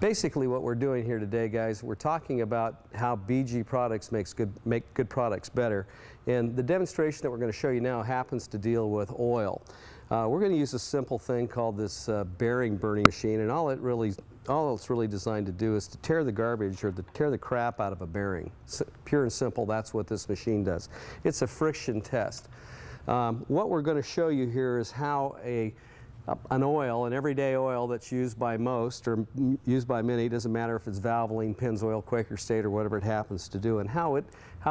Basically what we're doing here today, guys, we're talking about how BG products make good products better. And the demonstration that we're going to show you now happens to deal with oil. We're going to use a simple thing called this bearing burning machine, and all it's really designed to do is to tear the garbage or to tear the crap out of a bearing. Pure and simple, that's what this machine does. It's a friction test. What we're going to show you here is how an oil, an everyday oil that's used by most or used by many, doesn't matter if it's Valvoline, Pennzoil, Quaker State, or whatever it happens to do, and how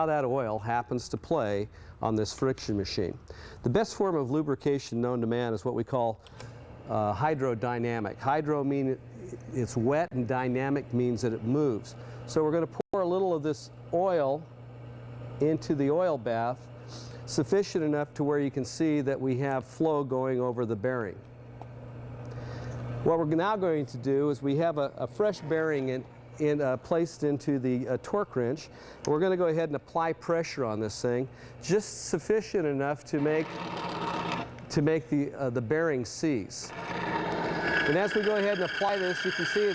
that oil happens to play on this friction machine. The best form of lubrication known to man is what we call hydrodynamic. Hydro means it's wet, and dynamic means that it moves. So we're going to pour a little of this oil into the oil bath, sufficient enough to where you can see that we have flow going over the bearing. What we're now going to do is we have a fresh bearing placed into the torque wrench. We're going to go ahead and apply pressure on this thing, just sufficient enough to make the bearing seize. And as we go ahead and apply this, you can see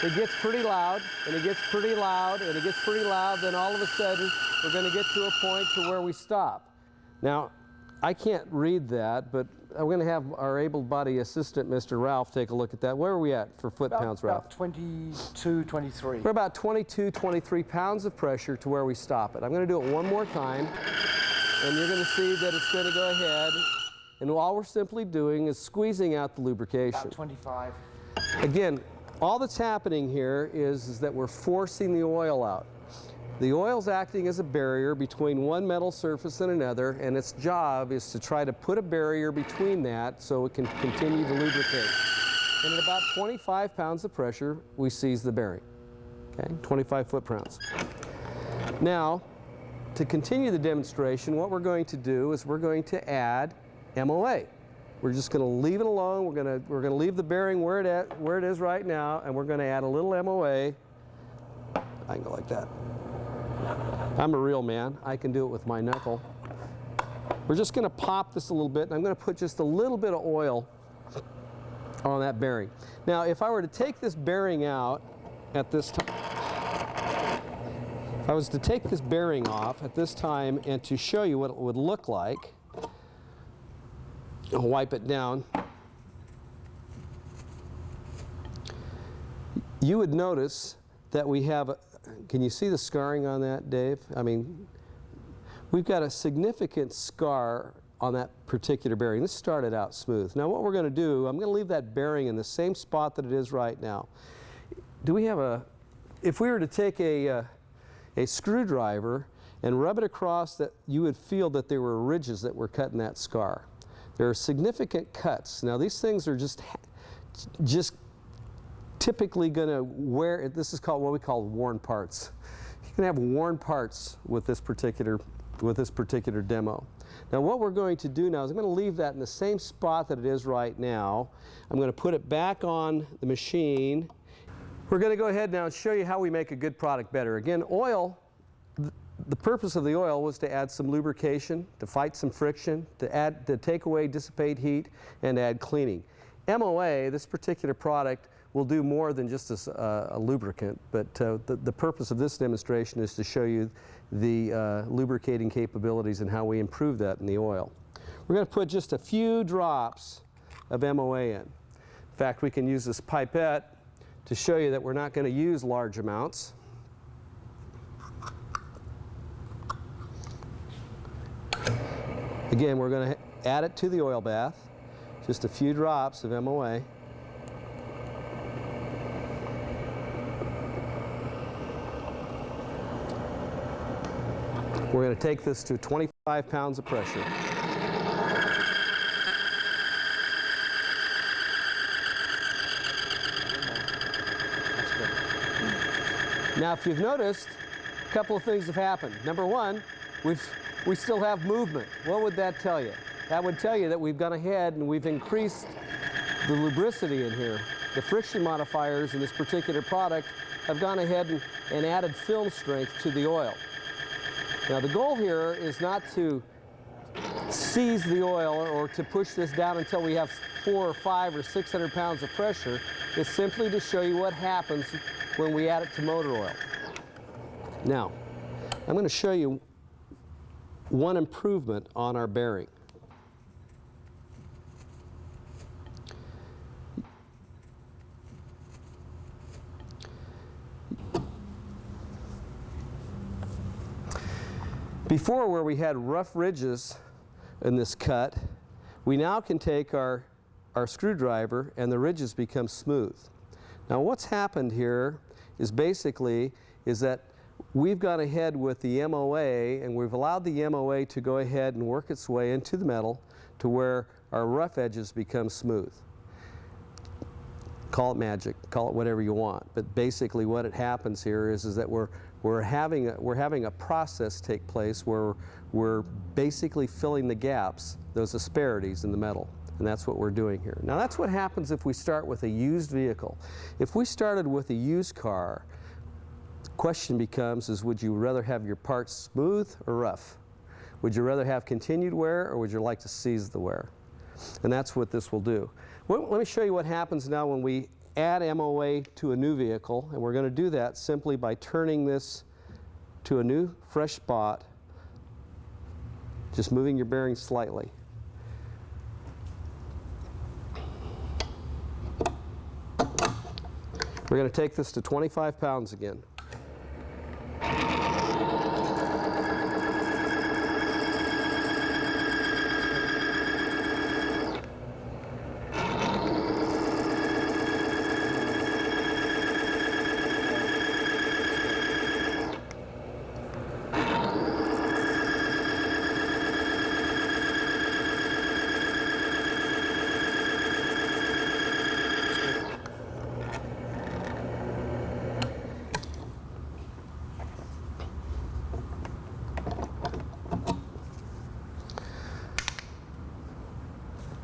it gets pretty loud, and it gets pretty loud, and it gets pretty loud. Then all of a sudden, we're going to get to a point to where we stop. Now, I can't read that, but I'm going to have our able-bodied assistant, Mr. Ralph, take a look at that. Where are we at for foot-pounds, Ralph? About 22, 23. We're about 22, 23 pounds of pressure to where we stop it. I'm going to do it one more time, and you're going to see that it's going to go ahead, and all we're simply doing is squeezing out the lubrication. About 25. Again, all that's happening here is that we're forcing the oil out. The oil's acting as a barrier between one metal surface and another, and its job is to try to put a barrier between that so it can continue to lubricate. And at about 25 pounds of pressure, we seize the bearing. Okay, 25 foot-pounds. Now, to continue the demonstration, what we're going to do is we're going to add MOA. We're just going to leave it alone. We're going to leave the bearing where it is right now, and we're going to add a little MOA. I can go like that. I'm a real man. I can do it with my knuckle. We're just going to pop this a little bit, and I'm going to put just a little bit of oil on that bearing. Now, if I were to take this bearing out at this time, if I was to take this bearing off at this time and to show you what it would look like, I'll wipe it down. You would notice that we have can you see the scarring on that, Dave? I mean, we've got a significant scar on that particular bearing. This started out smooth. Now what we're going to do, I'm going to leave that bearing in the same spot that it is right now. Do we have if we were to take a screwdriver and rub it across, that you would feel that there were ridges that were cut in that scar. There are significant cuts. Now these things are just typically going to wear, this is called what we call worn parts. You can have worn parts with this particular demo. Now what we're going to do now is I'm going to leave that in the same spot that it is right now. I'm going to put it back on the machine. We're going to go ahead now and show you how we make a good product better. Again, oil, the purpose of the oil was to add some lubrication, to fight some friction, to take away, dissipate heat, and add cleaning. MOA, this particular product, will do more than just a lubricant, but the purpose of this demonstration is to show you the lubricating capabilities and how we improve that in the oil. We're going to put just a few drops of MOA in. In fact, we can use this pipette to show you that we're not going to use large amounts. Again, we're going to add it to the oil bath, just a few drops of MOA. We're going to take this to 25 pounds of pressure. Now, if you've noticed, a couple of things have happened. Number one, we still have movement. What would that tell you? That would tell you that we've gone ahead and we've increased the lubricity in here. The friction modifiers in this particular product have gone ahead and added film strength to the oil. Now the goal here is not to seize the oil or to push this down until we have 400 or 500 or 600 pounds of pressure. is simply to show you what happens when we add it to motor oil. Now, I'm going to show you one improvement on our bearing. Before, where we had rough ridges in this cut, we now can take our screwdriver and the ridges become smooth. Now what's happened here is basically that we've gone ahead with the MOA and we've allowed the MOA to go ahead and work its way into the metal to where our rough edges become smooth. Call it magic, call it whatever you want, but basically what it happens here is that we're having a process take place where we're basically filling the gaps, those asperities in the metal, and that's what we're doing here. Now that's what happens if we start with a used vehicle. If we started with a used car, the question becomes would you rather have your parts smooth or rough? Would you rather have continued wear or would you like to seize the wear? And that's what this will do. Well, let me show you what happens now when we add MOA to a new vehicle, and we're going to do that simply by turning this to a new fresh spot, just moving your bearing slightly. We're going to take this to 25 pounds again.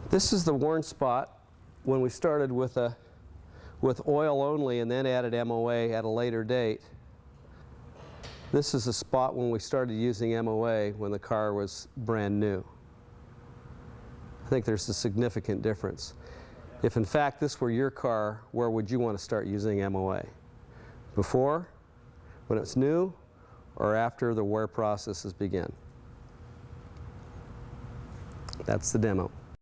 This is the worn spot when we started with oil only and then added MOA at a later date. This is a spot when we started using MOA when the car was brand new. I think there's a significant difference. If in fact this were your car, where would you want to start using MOA? Before, when it's new, or after the wear processes begin? That's the demo.